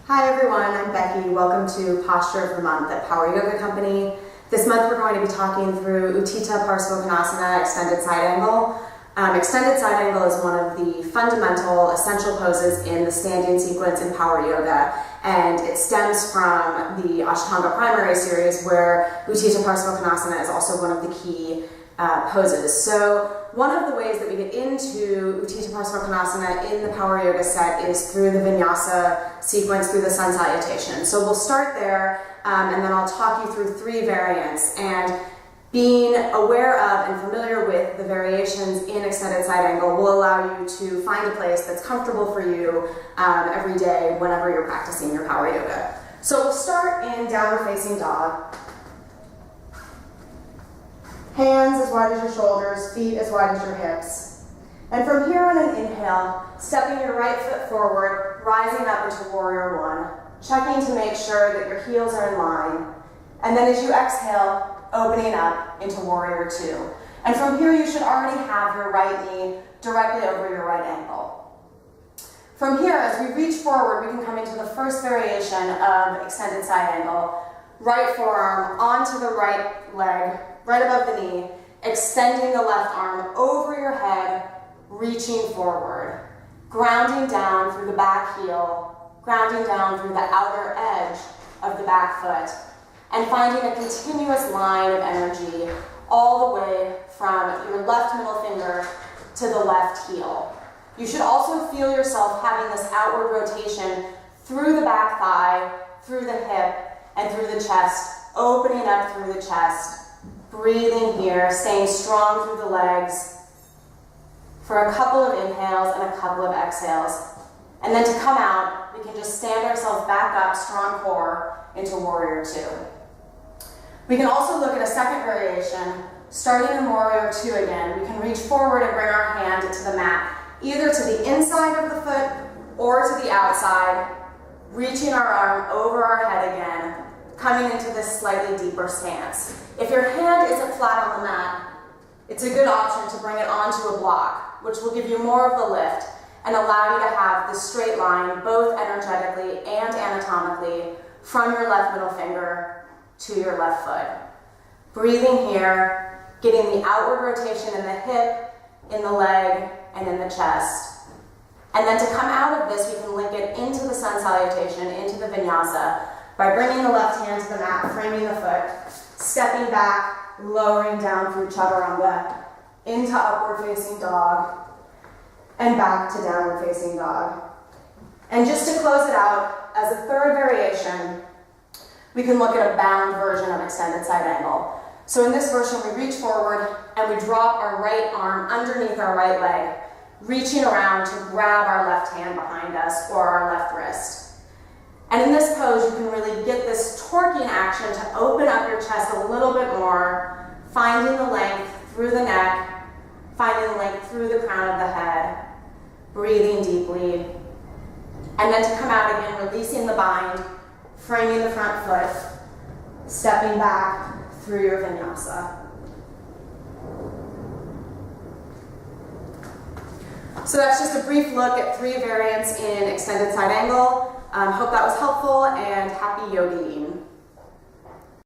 Hi everyone, I'm Becky. Welcome to Posture of the Month at Power Yoga Company. This month we're going to be talking through Utthita Parsvakonasana, extended side angle. Extended side angle is one of the fundamental, essential poses in the standing sequence in Power Yoga, and it stems from the Ashtanga primary series where Utthita Parsvakonasana is also one of the key poses. So one of the ways that we get into Utthita Parsvakonasana in the Power Yoga set is through the vinyasa sequence, through the sun salutation. So we'll start there and then I'll talk you through 3 variants. And being aware of and familiar with the variations in extended side angle will allow you to find a place that's comfortable for you every day whenever you're practicing your Power Yoga. So we'll start in downward facing dog. Hands as wide as your shoulders, feet as wide as your hips. And from here on an inhale, stepping your right foot forward, rising up into Warrior One, checking to make sure that your heels are in line. And then as you exhale, opening up into Warrior Two. And from here, you should already have your right knee directly over your right ankle. From here, as we reach forward, we can come into the first variation of extended side angle. Right forearm onto the right leg, right above the knee, extending the left arm over your head, reaching forward, grounding down through the back heel, grounding down through the outer edge of the back foot, and finding a continuous line of energy all the way from your left middle finger to the left heel. You should also feel yourself having this outward rotation through the back thigh, through the hip, and through the chest, opening up through the chest. Breathing here, staying strong through the legs for a couple of inhales and a couple of exhales. And then to come out, we can just stand ourselves back up, strong core, into Warrior Two. We can also look at a second variation, starting in Warrior Two again. We can reach forward and bring our hand to the mat, either to the inside of the foot or to the outside, reaching our arm over our head again, coming into this slightly deeper stance. If your hand isn't flat on the mat, it's a good option to bring it onto a block, which will give you more of the lift and allow you to have the straight line, both energetically and anatomically, from your left middle finger to your left foot. Breathing here, getting the outward rotation in the hip, in the leg, and in the chest. And then to come out of this, we can link it into the sun salutation, into the vinyasa, by bringing the left hand to the mat, framing the foot, stepping back, lowering down through chaturanga, into upward facing dog, and back to downward facing dog. And just to close it out, as a third variation, we can look at a bound version of extended side angle. So in this version, we reach forward and we drop our right arm underneath our right leg, reaching around to grab our left hand behind us or our left wrist. And in this pose, you can really get this torquing action to open up your chest a little bit more, finding the length through the neck, finding the length through the crown of the head, breathing deeply. And then to come out again, releasing the bind, framing the front foot, stepping back through your vinyasa. So that's just a brief look at 3 variants in extended side angle. Hope that was helpful, and happy yoga-ing.